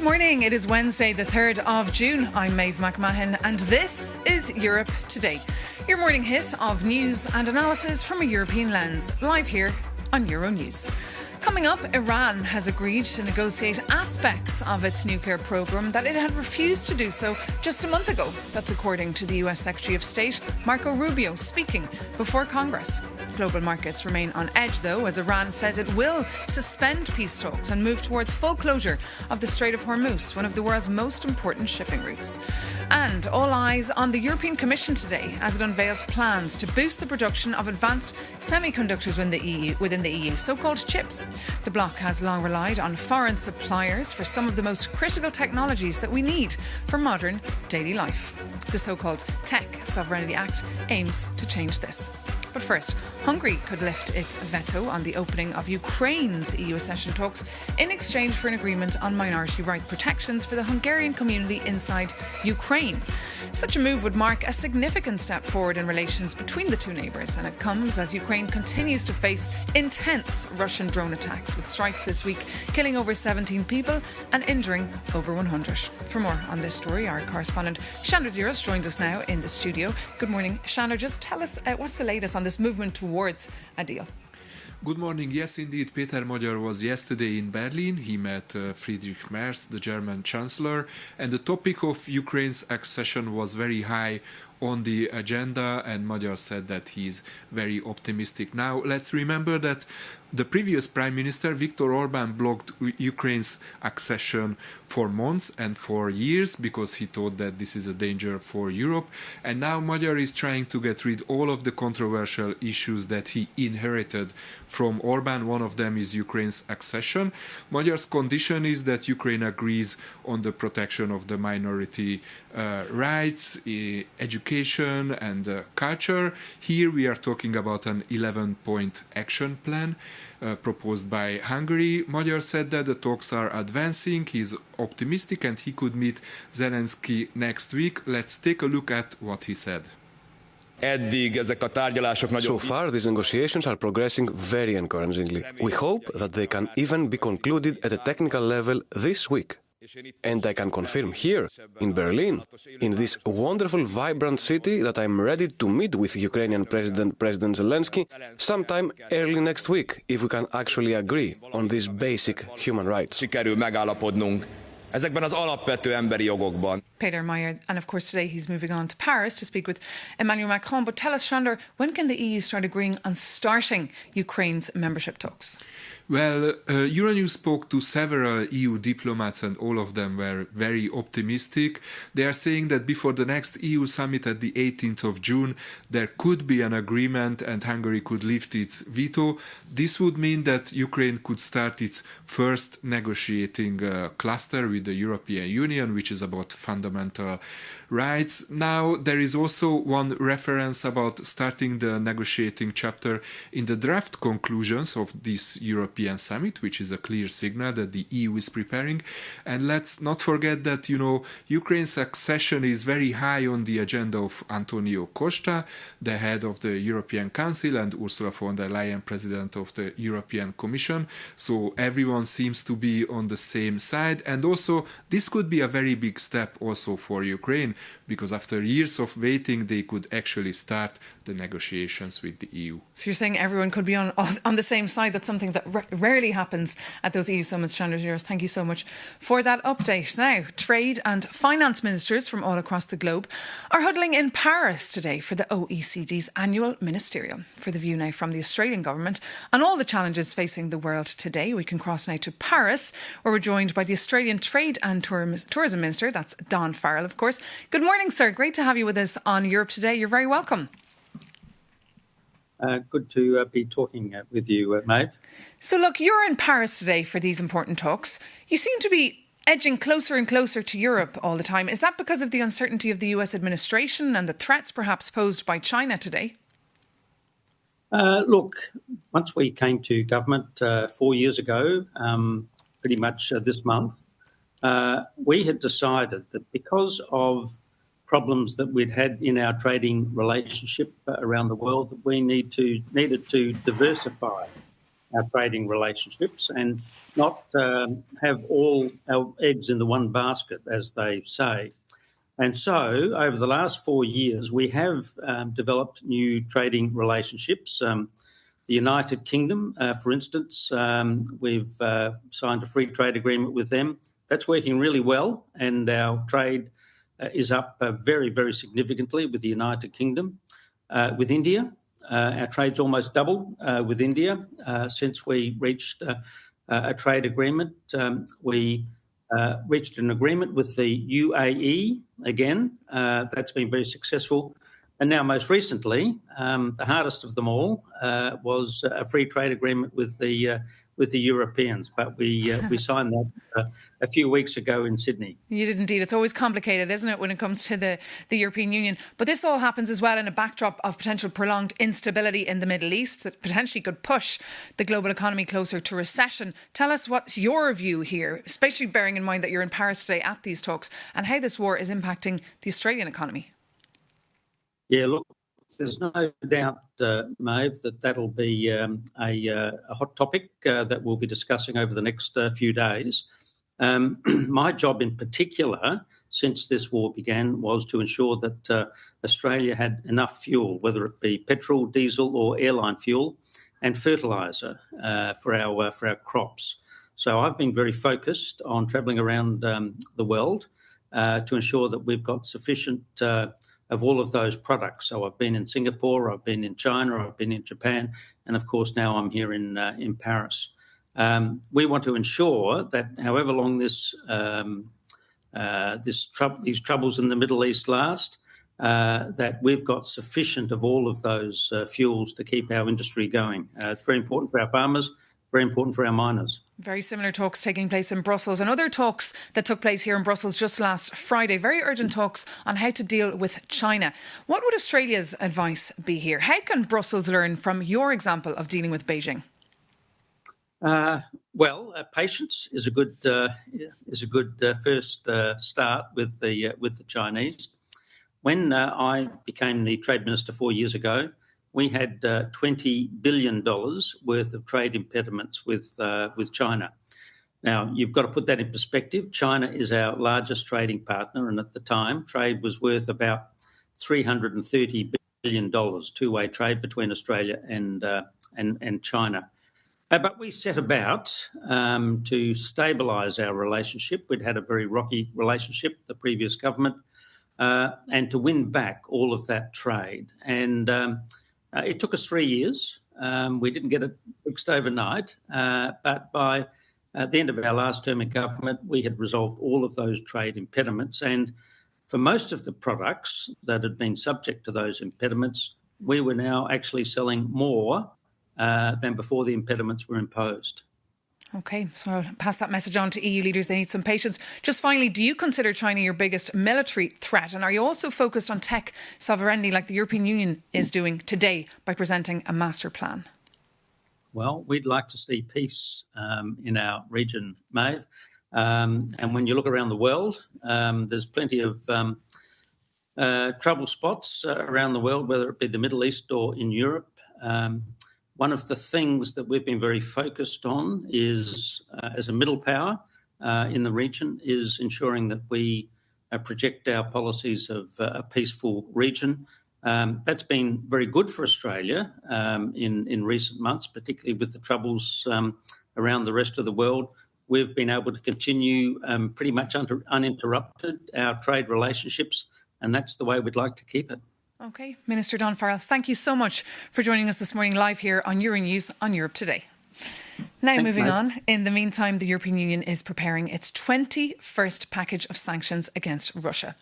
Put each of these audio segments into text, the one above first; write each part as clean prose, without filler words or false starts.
Morning, it is Wednesday the 3rd of June. I'm Maeve McMahon and this is Europe Today. Your morning hit of news and analysis from a European lens, live here on Euronews. Coming up, Iran has agreed to negotiate aspects of its nuclear programme that it had refused to do so just a month ago. That's according to the US Secretary of State, Marco Rubio, speaking before Congress. Global markets remain on edge, though, as Iran says it will suspend peace talks and move towards full closure of the Strait of Hormuz, one of the world's most important shipping routes. And all eyes on the European Commission today as it unveils plans to boost the production of advanced semiconductors within the EU, so-called chips. The bloc has long relied on foreign suppliers for some of the most critical technologies that we need for modern daily life. The so-called Tech Sovereignty Act aims to change this. But first, Hungary could lift its veto on the opening of Ukraine's EU accession talks in exchange for an agreement on minority right protections for the Hungarian community inside Ukraine. Such a move would mark a significant step forward in relations between the two neighbours, and it comes as Ukraine continues to face intense Russian drone attacks, with strikes this week killing over 17 people and injuring over 100. For more on this story, our correspondent Shandra Ziros joins us now in the studio. Good morning, Shandra. Just tell us what's the latest on this movement towards a deal. Good morning. Yes, indeed. Peter Major was yesterday in Berlin. He met Friedrich Merz, the German Chancellor, and the topic of Ukraine's accession was very high on the agenda, and Magyar said that he's very optimistic. Now, let's remember that the previous Prime Minister, Viktor Orbán, blocked Ukraine's accession for months and for years because he thought that this is a danger for Europe. And now Magyar is trying to get rid of all of the controversial issues that he inherited from Orbán. One of them is Ukraine's accession. Magyar's condition is that Ukraine agrees on the protection of the minority rights, education and culture. Here we are talking about an 11-point action plan proposed by Hungary. Magyar said that the talks are advancing. He's optimistic and he could meet Zelensky next week. Let's take a look at what he said. So far, these negotiations are progressing very encouragingly. We hope that they can even be concluded at a technical level this week. And I can confirm here, in Berlin, in this wonderful, vibrant city, that I'm ready to meet with Ukrainian President Zelensky sometime early next week, if we can actually agree on these basic human rights. Peter Meyer, and of course today he's moving on to Paris to speak with Emmanuel Macron. But tell us, Shandor, when can the EU start agreeing on starting Ukraine's membership talks? Well, Euronews spoke to several EU diplomats and all of them were very optimistic. They are saying that before the next EU summit at the 18th of June, there could be an agreement and Hungary could lift its veto. This would mean that Ukraine could start its first negotiating cluster with the European Union, which is about fundamental rights. Now, there is also one reference about starting the negotiating chapter in the draft conclusions of this European summit, which is a clear signal that the EU is preparing. And let's not forget that, Ukraine's accession is very high on the agenda of Antonio Costa, the head of the European Council, and Ursula von der Leyen, president of the European Commission. So everyone seems to be on the same side. And also, this could be a very big step also for Ukraine, because after years of waiting, they could actually start the negotiations with the EU. So you're saying everyone could be on the same side. That's something that rarely happens at those EU summits. Chandler Giros, thank you so much for that update. Now, trade and finance ministers from all across the globe are huddling in Paris today for the OECD's annual ministerial. For the view now from the Australian government on all the challenges facing the world today, we can cross now to Paris, where we're joined by the Australian Trade and Tourism Minister. That's Don Farrell, of course. Good morning, sir. Great to have you with us on Europe Today. You're very welcome. Good to be talking with you, Maeve. So look, you're in Paris today for these important talks. You seem to be edging closer and closer to Europe all the time. Is that because of the uncertainty of the US administration and the threats perhaps posed by China today? Look, once we came to government 4 years ago, pretty much this month, we had decided that because of problems that we'd had in our trading relationship around the world, that we needed to diversify our trading relationships and not have all our eggs in the one basket, as they say. And so, over the last 4 years, we have developed new trading relationships. The United Kingdom, for instance, we've signed a free trade agreement with them. That's working really well, and our trade is up very, very significantly with the United Kingdom. With India, our trade's almost doubled with India since we reached a trade agreement. We reached an agreement with the UAE again. That's been very successful. And now, most recently, the hardest of them all was a free trade agreement with the Europeans. But we signed that a few weeks ago in Sydney. You did indeed. It's always complicated, isn't it, when it comes to the European Union? But this all happens as well in a backdrop of potential prolonged instability in the Middle East that potentially could push the global economy closer to recession. Tell us what's your view here, especially bearing in mind that you're in Paris today at these talks, and how this war is impacting the Australian economy. Yeah, look, there's no doubt, Maeve, that'll be a hot topic that we'll be discussing over the next few days. My job in particular, since this war began, was to ensure that Australia had enough fuel, whether it be petrol, diesel or airline fuel, and fertiliser for our crops. So I've been very focused on travelling around the world to ensure that we've got sufficient of all of those products. So I've been in Singapore, I've been in China, I've been in Japan, and of course now I'm here in Paris. We want to ensure that however long these troubles in the Middle East last, that we've got sufficient of all of those fuels to keep our industry going. It's very important for our farmers, very important for our miners. Very similar talks taking place in Brussels and other talks that took place here in Brussels just last Friday. Very urgent talks on how to deal with China. What would Australia's advice be here? How can Brussels learn from your example of dealing with Beijing? Patience is a good first start with the Chinese. When I became the Trade Minister 4 years ago, we had $20 billion worth of trade impediments with China. Now, you've got to put that in perspective. China is our largest trading partner, and at the time, trade was worth about $330 billion, two-way trade between Australia and China. But we set about to stabilise our relationship. We'd had a very rocky relationship, the previous government, and to win back all of that trade. And it took us 3 years. We didn't get it fixed overnight, but by the end of our last term in government, we had resolved all of those trade impediments. And for most of the products that had been subject to those impediments, we were now actually selling more than before the impediments were imposed. OK, so I'll pass that message on to EU leaders. They need some patience. Just finally, do you consider China your biggest military threat? And are you also focused on tech sovereignty like the European Union is doing today by presenting a master plan? Well, we'd like to see peace in our region, Maeve. And when you look around the world, there's plenty of trouble spots around the world, whether it be the Middle East or in Europe. One of the things that we've been very focused on is, as a middle power in the region, is ensuring that we project our policies of a peaceful region. That's been very good for Australia in recent months, particularly with the troubles around the rest of the world. We've been able to continue pretty much uninterrupted our trade relationships, and that's the way we'd like to keep it. OK, Minister Don Farrell, thank you so much for joining us this morning live here on Euronews on Europe Today. Now, thanks, moving on. In the meantime, the European Union is preparing its 21st package of sanctions against Russia.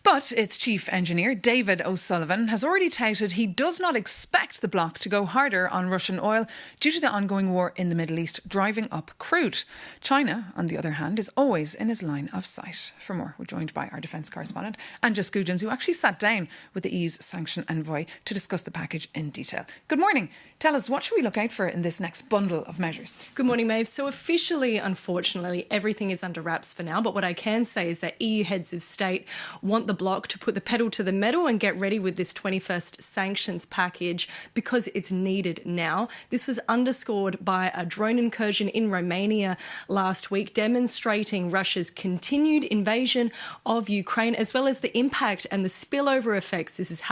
But its chief engineer, David O'Sullivan, has already touted he does not expect the bloc to go harder on Russian oil due to the ongoing war in the Middle East, driving up crude. China, on the other hand, is always in his line of sight. For more, we're joined by our defence correspondent, Anja Skujins, who actually sat down with the EU's sanction envoy to discuss the package in detail. Good morning. Tell us, what should we look out for in this next bundle of measures? Good morning, Maeve. So officially, unfortunately, everything is under wraps for now. But what I can say is that EU heads of state want the bloc to put the pedal to the metal and get ready with this 21st sanctions package because it's needed now. This was underscored by a drone incursion in Romania last week, demonstrating Russia's continued invasion of Ukraine, as well as the impact and the spillover effects this is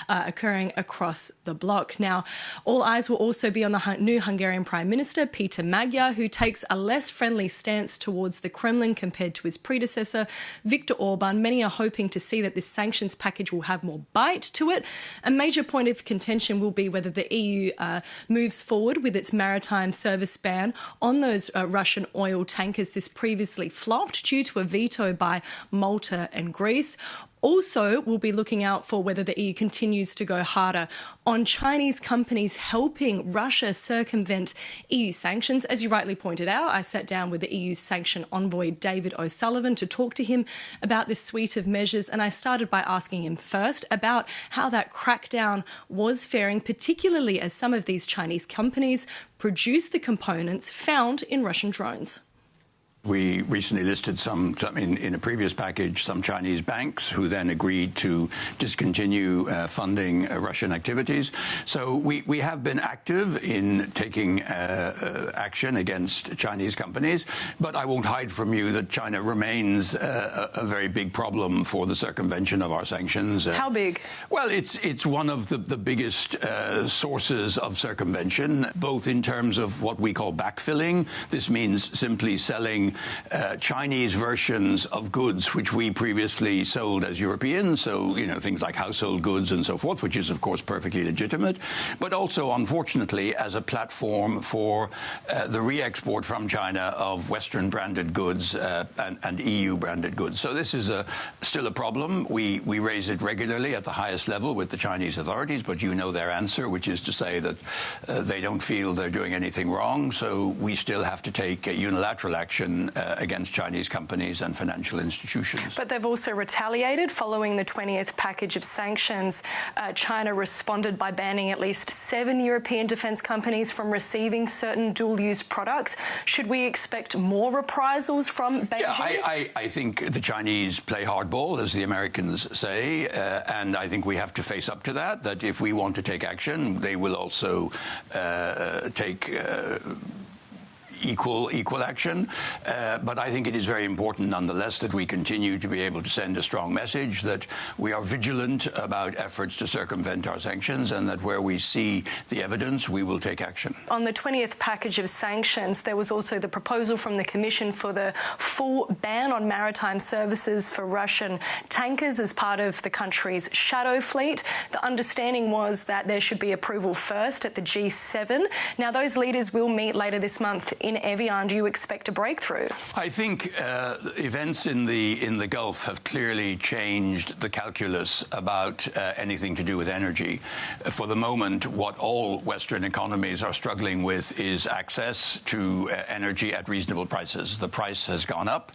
occurring across the bloc. Now, all eyes will also be on the new Hungarian Prime Minister, Peter Magyar, who takes a less friendly stance towards the Kremlin compared to his predecessor, Viktor Orban. Many are hoping to see that this sanctions package will have more bite to it. A major point of contention will be whether the EU moves forward with its maritime service ban on those Russian oil tankers. This previously flopped due to a veto by Malta and Greece. Also, we'll be looking out for whether the EU continues to go harder on Chinese companies helping Russia circumvent EU sanctions. As you rightly pointed out, I sat down with the EU's sanction envoy, David O'Sullivan, to talk to him about this suite of measures. And I started by asking him first about how that crackdown was faring, particularly as some of these Chinese companies produce the components found in Russian drones. We recently listed some in a previous package, some Chinese banks who then agreed to discontinue funding Russian activities. So we have been active in taking action against Chinese companies, but I won't hide from you that China remains a very big problem for the circumvention of our sanctions. How big? Well, it's one of the biggest sources of circumvention, both in terms of what we call backfilling. This means simply selling Chinese versions of goods which we previously sold as Europeans, so things like household goods and so forth, which is of course perfectly legitimate, but also unfortunately as a platform for the re-export from China of Western branded goods and EU branded goods. So this is still a problem. We raise it regularly at the highest level with the Chinese authorities, but you know their answer, which is to say that they don't feel they're doing anything wrong, so we still have to take unilateral action against Chinese companies and financial institutions. But they've also retaliated following the 20th package of sanctions. China responded by banning at least 7 European defence companies from receiving certain dual-use products. Should we expect more reprisals from Beijing? Yeah, I think the Chinese play hardball, as the Americans say, and I think we have to face up to that if we want to take action, they will also take equal action. But I think it is very important nonetheless that we continue to be able to send a strong message that we are vigilant about efforts to circumvent our sanctions and that where we see the evidence, we will take action. On the 20th package of sanctions, there was also the proposal from the Commission for the full ban on maritime services for Russian tankers as part of the country's shadow fleet. The understanding was that there should be approval first at the G7. Now, those leaders will meet later this month in Evian. Do you expect a breakthrough? I think events in the Gulf have clearly changed the calculus about anything to do with energy. For the moment, what all Western economies are struggling with is access to energy at reasonable prices. The price has gone up,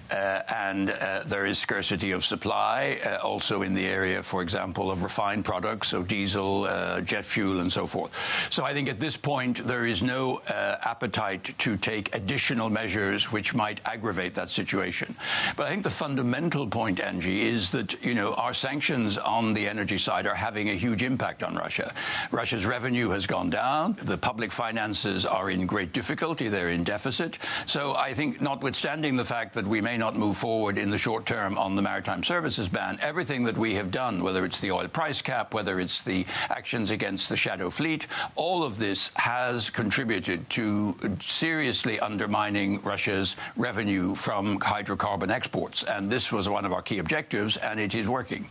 and there is scarcity of supply, also in the area, for example, of refined products, so diesel, jet fuel, and so forth. So I think at this point there is no appetite to take additional measures which might aggravate that situation. But I think the fundamental point, Angie, is that, our sanctions on the energy side are having a huge impact on Russia. Russia's revenue has gone down. The public finances are in great difficulty. They're in deficit. So I think, notwithstanding the fact that we may not move forward in the short term on the maritime services ban, everything that we have done, whether it's the oil price cap, whether it's the actions against the shadow fleet, all of this has contributed to seriously undermining Russia's revenue from hydrocarbon exports. And this was one of our key objectives, and it is working.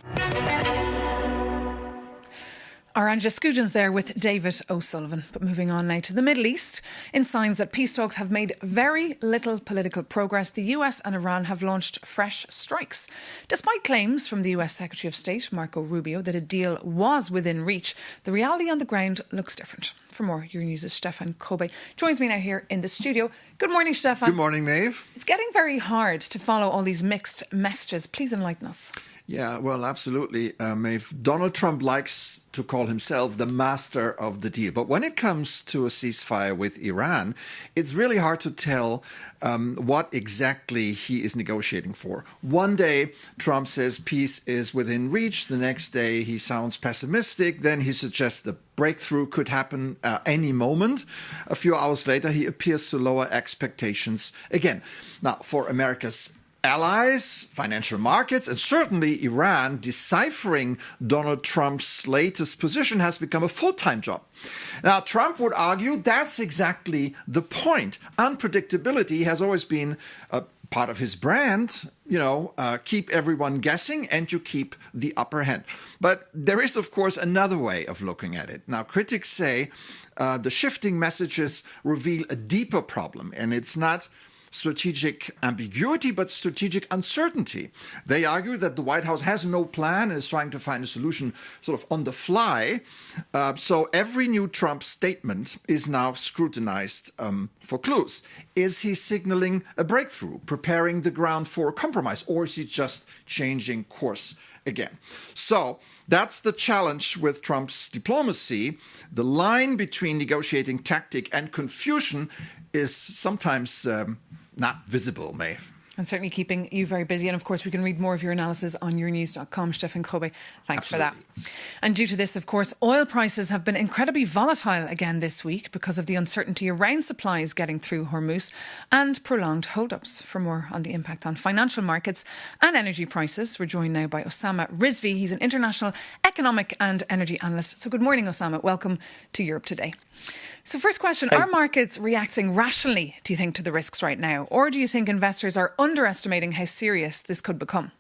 Our Angela Scugins there with David O'Sullivan. But moving on now to the Middle East. In signs that peace talks have made very little political progress, the US and Iran have launched fresh strikes. Despite claims from the US Secretary of State, Marco Rubio, that a deal was within reach, the reality on the ground looks different. For more Euronews' Stefan Kobe joins me now here in the studio. Good morning, Stefan. Good morning, Maeve. It's getting very hard to follow all these mixed messages. Please enlighten us. Yeah, well, absolutely, Maeve. Donald Trump likes to call himself the master of the deal. But when it comes to a ceasefire with Iran, it's really hard to tell what exactly he is negotiating for. One day, Trump says peace is within reach. The next day, he sounds pessimistic. Then he suggests the breakthrough could happen any moment. A few hours later, he appears to lower expectations again. Now, for America's allies, financial markets, and certainly Iran, deciphering Donald Trump's latest position has become a full-time job. Now, Trump would argue that's exactly the point. Unpredictability has always been a part of his brand. Keep everyone guessing and you keep the upper hand. But there is, of course, another way of looking at it. Now, critics say the shifting messages reveal a deeper problem, and it's not strategic ambiguity, but strategic uncertainty. They argue that the White House has no plan and is trying to find a solution sort of on the fly. So every new Trump statement is now scrutinized for clues. Is he signaling a breakthrough, preparing the ground for a compromise, or is he just changing course again? So that's the challenge with Trump's diplomacy. The line between negotiating tactic and confusion is sometimes not visible, Maeve. And certainly keeping you very busy. And of course, we can read more of your analysis on euronews.com. Stefan Kobe, thanks Absolutely. for that. And due to this, of course, oil prices have been incredibly volatile again this week because of the uncertainty around supplies getting through Hormuz and prolonged hold-ups. For more on the impact on financial markets and energy prices, we're joined now by Osama Rizvi. He's an international economic and energy analyst. So good morning, Osama. Welcome to Europe Today. So first question, are markets reacting rationally, do you think, to the risks right now? Or do you think investors are underestimating how serious this could become?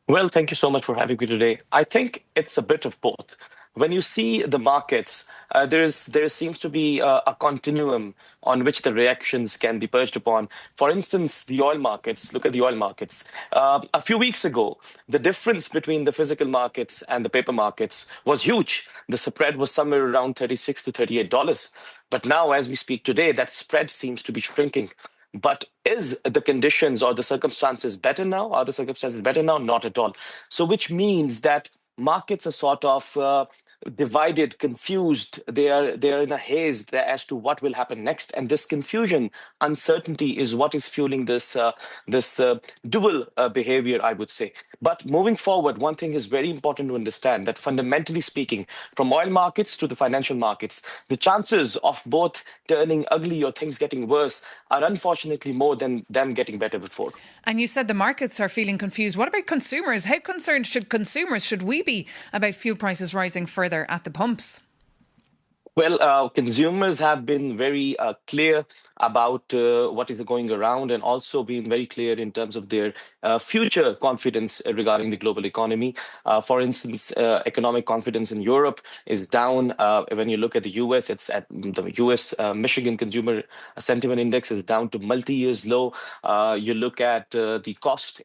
Well, thank you so much for having me today. I think it's a bit of both. When you see the markets, there seems to be a continuum on which the reactions can be perched upon. For instance, the oil markets, look at the oil markets. A few weeks ago, the difference between the physical markets and the paper markets was huge. The spread was somewhere around $36 to $38. But now, as we speak today, that spread seems to be shrinking. But is the conditions or the circumstances better now? Are the circumstances better now? Not at all. So which means that markets are sort of divided, confused. They are in a haze as to what will happen next, and this confusion, uncertainty, is what is fueling this dual behavior, I would say. But moving forward, one thing is very important to understand, that fundamentally speaking, from oil markets to the financial markets, the chances of both turning ugly or things getting worse are unfortunately more than them getting better before. And you said the markets are feeling confused. What about consumers? How concerned should we be about fuel prices rising further at the pumps? Well, consumers have been very clear about what is going around, and also been very clear in terms of their future confidence regarding the global economy. For instance, economic confidence in Europe is down. When you look at the US, it's at the US Michigan Consumer Sentiment Index is down to multi-years low. You look at the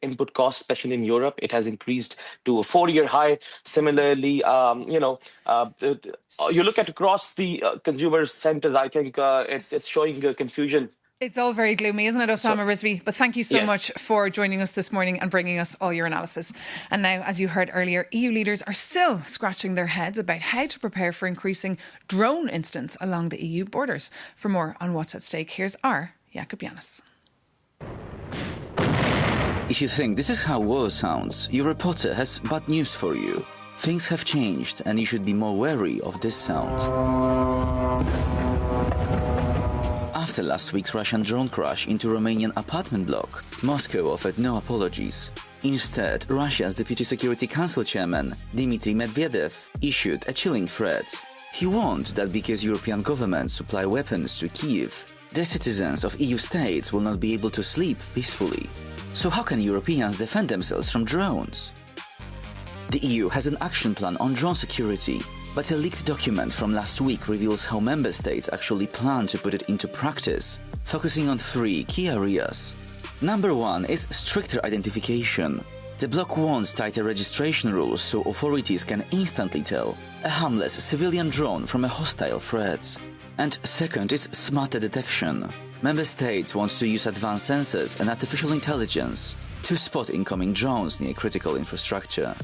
input cost, especially in Europe, it has increased to a 4-year high. Similarly, you look at across the consumer centers, I think it's showing confusion. It's all very gloomy, isn't it, Osama Rizvi? But thank you so much for joining us this morning and bringing us all your analysis. And now, as you heard earlier, EU leaders are still scratching their heads about how to prepare for increasing drone incidents along the EU borders. For more on what's at stake, here's our Jakub Janis. If you think this is how war sounds, your reporter has bad news for you. Things have changed, and you should be more wary of this sound. After last week's Russian drone crash into Romanian apartment block, Moscow offered no apologies. Instead, Russia's Deputy Security Council chairman, Dmitry Medvedev, issued a chilling threat. He warned that because European governments supply weapons to Kyiv, the citizens of EU states will not be able to sleep peacefully. So how can Europeans defend themselves from drones? The EU has an action plan on drone security, but a leaked document from last week reveals how member states actually plan to put it into practice, focusing on 3 key areas. Number 1 is stricter identification. the bloc wants tighter registration rules so authorities can instantly tell a harmless civilian drone from a hostile threat. And second is smarter detection. Member states want to use advanced sensors and artificial intelligence to spot incoming drones near critical infrastructure.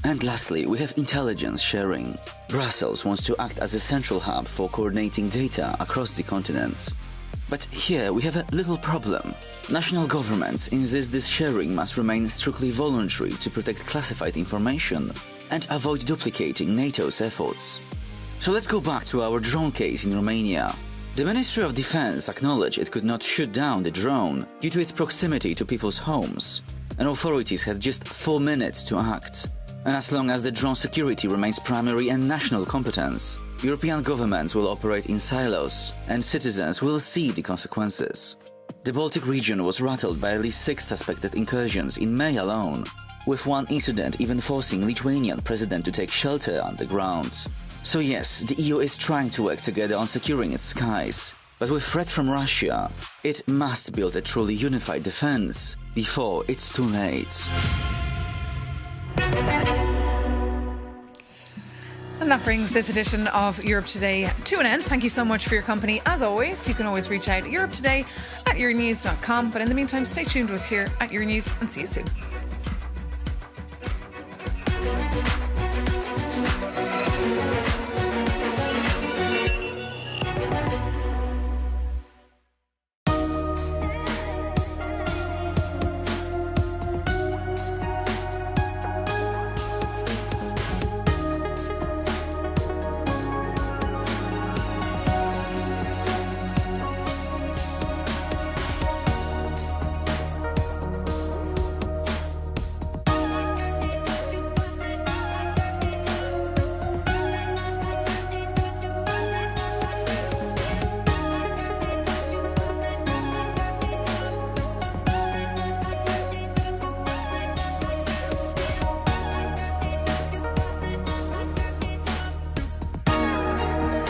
And lastly, we have intelligence sharing. Brussels wants to act as a central hub for coordinating data across the continent. But here we have a little problem. National governments insist this sharing must remain strictly voluntary to protect classified information and avoid duplicating NATO's efforts. So let's go back to our drone case in Romania. The Ministry of Defense acknowledged it could not shoot down the drone due to its proximity to people's homes, and authorities had just 4 minutes to act. And as long as the drone security remains primary and national competence, European governments will operate in silos, and citizens will see the consequences. The Baltic region was rattled by at least 6 suspected incursions in May alone, with one incident even forcing Lithuanian president to take shelter underground. So yes, the EU is trying to work together on securing its skies, but with threats from Russia, it must build a truly unified defense before it's too late. And that brings this edition of Europe Today to an end. Thank you so much for your company. As always, you can always reach out at europetoday@euronews.com. But in the meantime, stay tuned to us here at Euronews and see you soon.